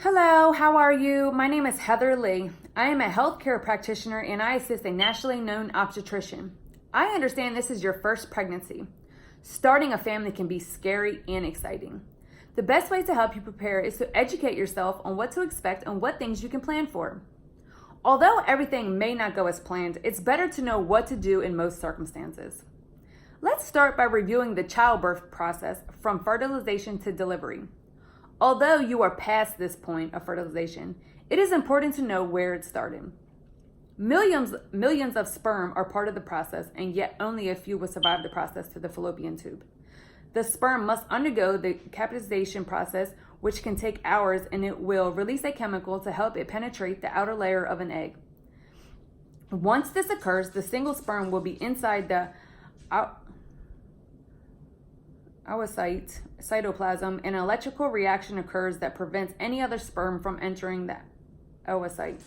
Hello, how are you? My name is Heather Lee. I am a healthcare practitioner and I assist a nationally known obstetrician. I understand this is your first pregnancy. Starting a family can be scary and exciting. The best way to help you prepare is to educate yourself on what to expect and what things you can plan for. Although everything may not go as planned, it's better to know what to do in most circumstances. Let's start by reviewing the childbirth process from fertilization to delivery. Although you are past this point of fertilization, it is important to know where it started. Millions of sperm are part of the process, and yet only a few will survive the process to the fallopian tube. The sperm must undergo the capitalization process, which can take hours, and it will release a chemical to help it penetrate the outer layer of an egg. Once this occurs, the single sperm will be inside the oocyte cytoplasm, and an electrical reaction occurs that prevents any other sperm from entering the oocyte.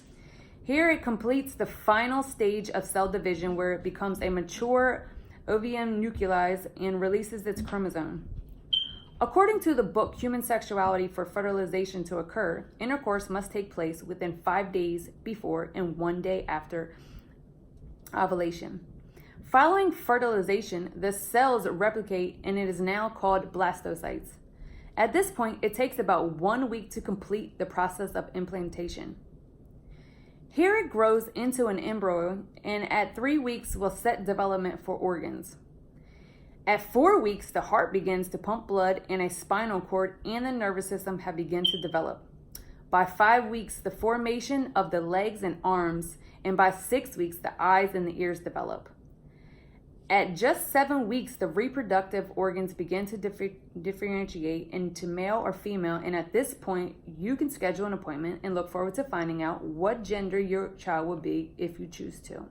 Here it completes the final stage of cell division where it becomes a mature ovum nucleus and releases its chromosome. According to the book Human Sexuality, for fertilization to occur, intercourse must take place within 5 days before and 1 day after ovulation. Following fertilization, the cells replicate and it is now called blastocytes. At this point, it takes about 1 week to complete the process of implantation. Here it grows into an embryo and at 3 weeks will set development for organs. At 4 weeks, the heart begins to pump blood and a spinal cord and the nervous system have begun to develop. By 5 weeks, the formation of the legs and arms, and by 6 weeks, the eyes and the ears develop. At just 7 weeks, the reproductive organs begin to differentiate into male or female, and at this point, you can schedule an appointment and look forward to finding out what gender your child will be if you choose to.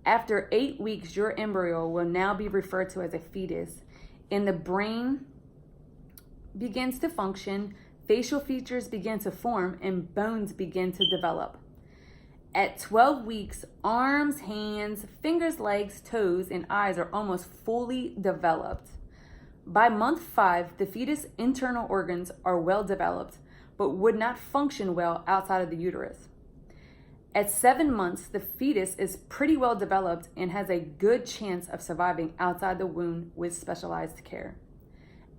After 8 weeks, your embryo will now be referred to as a fetus, and the brain begins to function, facial features begin to form, and bones begin to develop. At 12 weeks, arms, hands, fingers, legs, toes, and eyes are almost fully developed. By month 5, the fetus' internal organs are well developed, but would not function well outside of the uterus. At 7 months, the fetus is pretty well developed and has a good chance of surviving outside the womb with specialized care.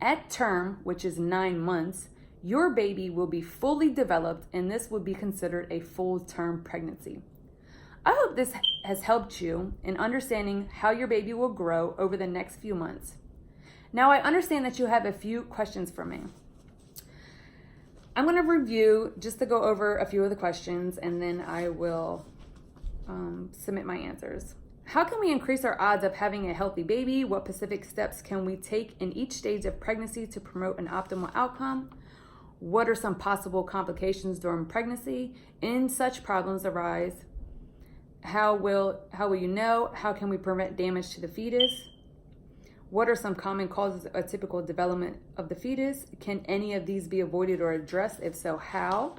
At term, which is 9 months, your baby will be fully developed and this will be considered a full-term pregnancy. I hope this has helped you in understanding how your baby will grow over the next few months. Now I understand that you have a few questions for me. I'm going to review just to go over a few of the questions and then I will submit my answers. How can we increase our odds of having a healthy baby? What specific steps can we take in each stage of pregnancy to promote an optimal outcome? What are some possible complications during pregnancy? In such problems arise, how will you know? How can we prevent damage to the fetus? What are some common causes of typical development of the fetus? Can any of these be avoided or addressed? If so, how?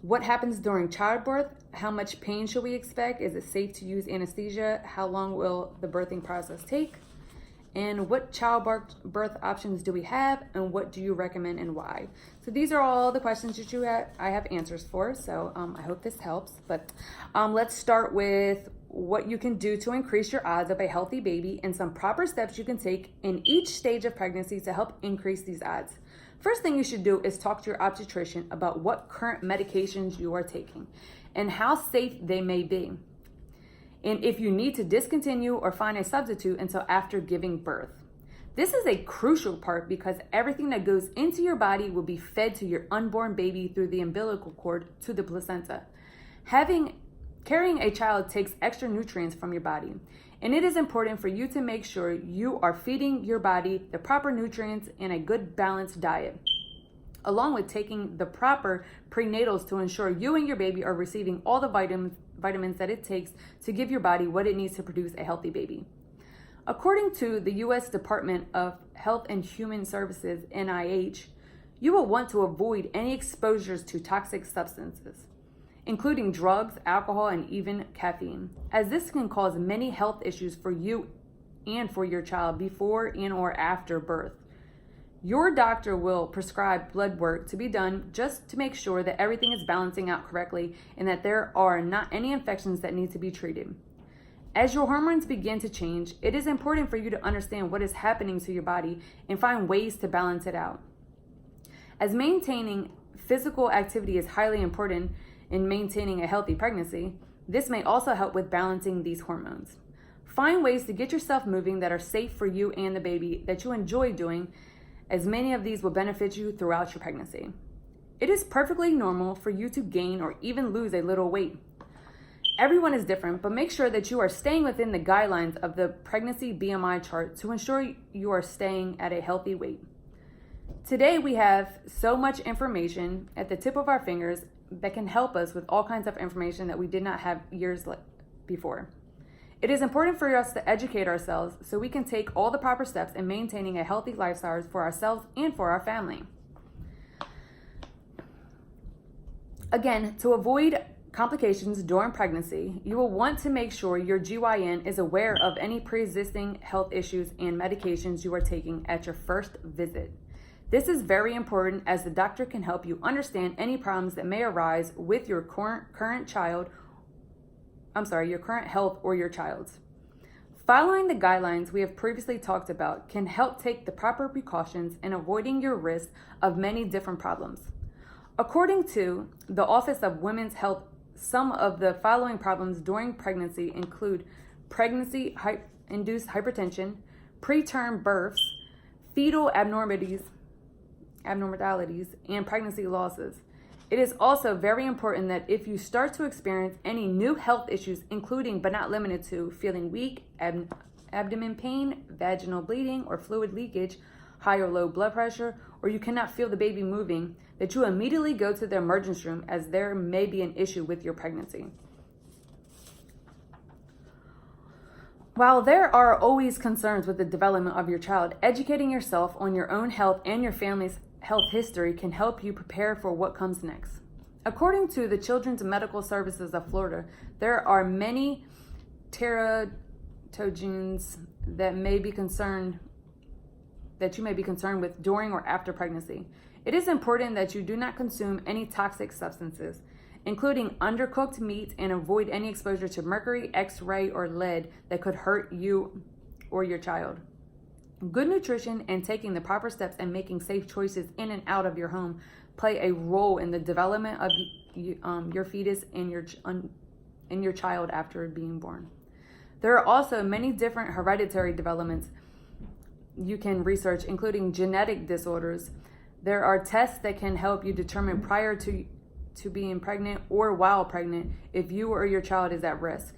What happens during childbirth? How much pain should we expect? Is it safe to use anesthesia? How long will the birthing process take? And what childbirth options do we have, and what do you recommend and why? So these are all the questions that I have answers for, so I hope this helps. But let's start with what you can do to increase your odds of a healthy baby and some proper steps you can take in each stage of pregnancy to help increase these odds. First thing you should do is talk to your obstetrician about what current medications you are taking and how safe they may be, and if you need to discontinue or find a substitute until after giving birth. This is a crucial part because everything that goes into your body will be fed to your unborn baby through the umbilical cord to the placenta. Carrying a child takes extra nutrients from your body, and it is important for you to make sure you are feeding your body the proper nutrients and a good balanced diet, along with taking the proper prenatals to ensure you and your baby are receiving all the vitamins that it takes to give your body what it needs to produce a healthy baby. According to the U.S. Department of Health and Human Services, NIH, you will want to avoid any exposures to toxic substances, including drugs, alcohol, and even caffeine, as this can cause many health issues for you and for your child before and or after birth. Your doctor will prescribe blood work to be done just to make sure that everything is balancing out correctly and that there are not any infections that need to be treated. As your hormones begin to change, it is important for you to understand what is happening to your body and find ways to balance it out. As maintaining physical activity is highly important in maintaining a healthy pregnancy, this may also help with balancing these hormones. Find ways to get yourself moving that are safe for you and the baby that you enjoy doing, as many of these will benefit you throughout your pregnancy. It is perfectly normal for you to gain or even lose a little weight. Everyone is different, but make sure that you are staying within the guidelines of the pregnancy BMI chart to ensure you are staying at a healthy weight. Today we have so much information at the tip of our fingers that can help us with all kinds of information that we did not have years before. It is important for us to educate ourselves so we can take all the proper steps in maintaining a healthy lifestyle for ourselves and for our family. Again, to avoid complications during pregnancy, you will want to make sure your GYN is aware of any pre-existing health issues and medications you are taking at your first visit. This is very important as the doctor can help you understand any problems that may arise with your current health or your child's. Following the guidelines we have previously talked about can help take the proper precautions in avoiding your risk of many different problems. According to the Office of Women's Health, some of the following problems during pregnancy include pregnancy-induced hypertension, preterm births, fetal abnormalities, and pregnancy losses. It is also very important that if you start to experience any new health issues, including but not limited to feeling weak, abdomen pain, vaginal bleeding or fluid leakage, high or low blood pressure, or you cannot feel the baby moving, that you immediately go to the emergency room as there may be an issue with your pregnancy. While there are always concerns with the development of your child, educating yourself on your own health and your family's health history can help you prepare for what comes next. According to the Children's Medical Services of Florida, there are many teratogens that you may be concerned with during or after pregnancy. It is important that you do not consume any toxic substances, including undercooked meat, and avoid any exposure to mercury, X-ray, or lead that could hurt you or your child. Good nutrition and taking the proper steps and making safe choices in and out of your home play a role in the development of your fetus and your child after being born. There are also many different hereditary developments you can research, including genetic disorders. There are tests that can help you determine prior to being pregnant or while pregnant if you or your child is at risk.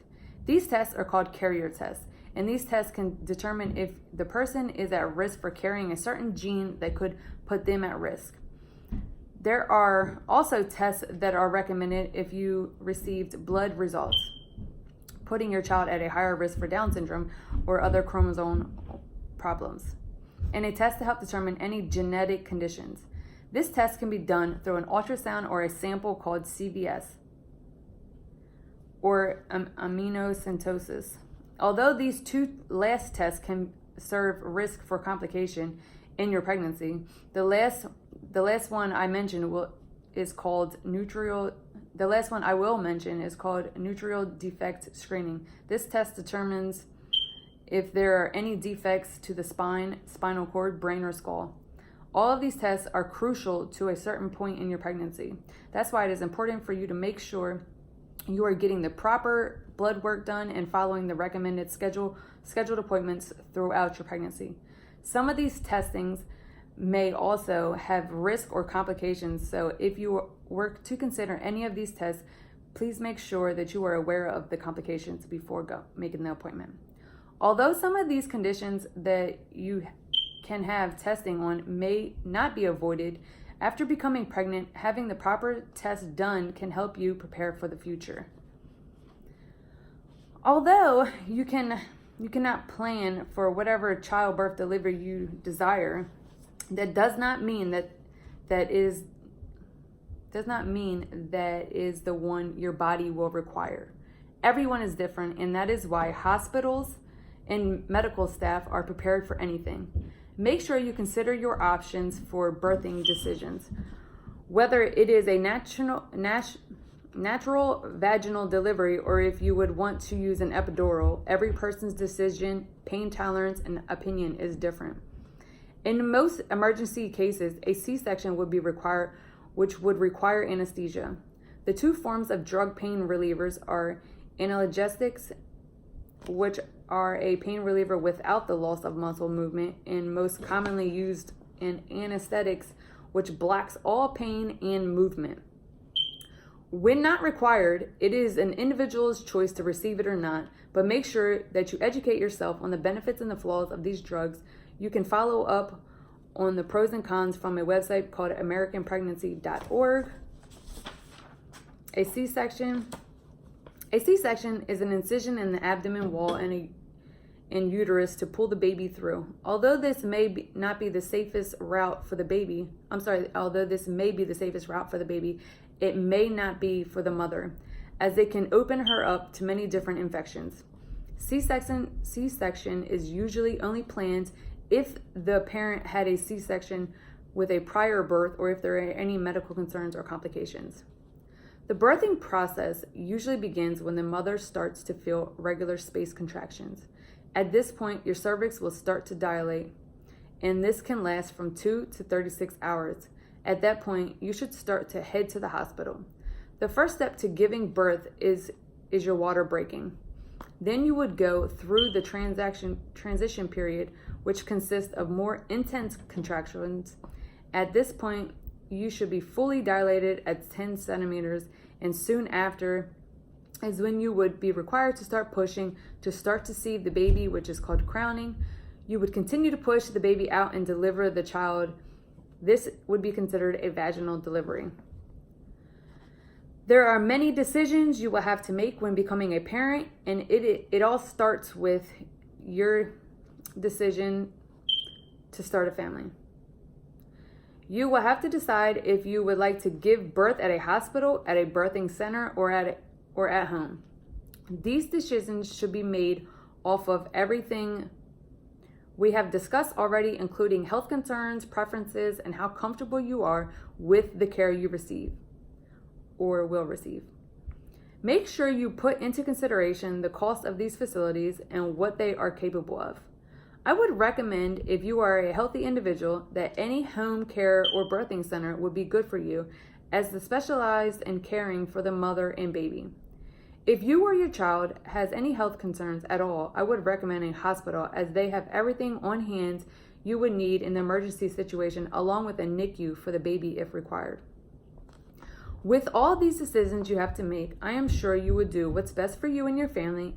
These tests are called carrier tests, and these tests can determine if the person is at risk for carrying a certain gene that could put them at risk. There are also tests that are recommended if you received blood results, putting your child at a higher risk for Down syndrome or other chromosome problems, and a test to help determine any genetic conditions. This test can be done through an ultrasound or a sample called CVS, or amniocentesis. Although these two last tests can serve risk for complication in your pregnancy, the last one I mentioned is called nutrial defect screening. This test determines if there are any defects to the spine, spinal cord, brain, or skull. All of these tests are crucial to a certain point in your pregnancy. That's why it is important for you to make sure you are getting the proper blood work done and following the recommended scheduled appointments throughout your pregnancy. Some of these testings may also have risk or complications, so if you were to consider any of these tests, please make sure that you are aware of the complications before making the appointment. Although some of these conditions that you can have testing on may not be avoided, after becoming pregnant, having the proper test done can help you prepare for the future. Although you cannot plan for whatever childbirth delivery you desire, that does not mean that is the one your body will require. Everyone is different, and that is why hospitals and medical staff are prepared for anything. Make sure you consider your options for birthing decisions. Whether it is a natural vaginal delivery or if you would want to use an epidural, every person's decision, pain tolerance, and opinion is different. In most emergency cases, a C-section would be required, which would require anesthesia. The two forms of drug pain relievers are analgesics, which are a pain reliever without the loss of muscle movement, and most commonly used in anesthetics, which blocks all pain and movement. When not required, it is an individual's choice to receive it or not, but make sure that you educate yourself on the benefits and the flaws of these drugs. You can follow up on the pros and cons from a website called AmericanPregnancy.org. A C-section is an incision in the abdomen wall and uterus to pull the baby through. Although this may be the safest route for the baby, it may not be for the mother, as it can open her up to many different infections. C-section is usually only planned if the parent had a C-section with a prior birth or if there are any medical concerns or complications. The birthing process usually begins when the mother starts to feel regular space contractions. At this point, your cervix will start to dilate, and this can last from 2 to 36 hours. At that point, you should start to head to the hospital. The first step to giving birth is your water breaking. Then you would go through the transition period, which consists of more intense contractions. At this point, you should be fully dilated at 10 centimeters, and soon after is when you would be required to start pushing to start to see the baby, which is called crowning. You would continue to push the baby out and deliver the child. This would be considered a vaginal delivery. There are many decisions you will have to make when becoming a parent, and it all starts with your decision to start a family. You will have to decide if you would like to give birth at a hospital, at a birthing center, or at home. These decisions should be made off of everything we have discussed already, including health concerns, preferences, and how comfortable you are with the care you receive or will receive. Make sure you put into consideration the cost of these facilities and what they are capable of. I would recommend, if you are a healthy individual, that any home care or birthing center would be good for you, as they specialize in caring for the mother and baby. If you or your child has any health concerns at all, I would recommend a hospital, as they have everything on hand you would need in the emergency situation, along with a NICU for the baby if required. With all these decisions you have to make, I am sure you would do what's best for you and your family,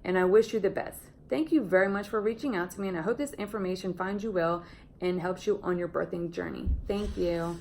and I wish you the best. Thank you very much for reaching out to me, and I hope this information finds you well and helps you on your birthing journey. Thank you.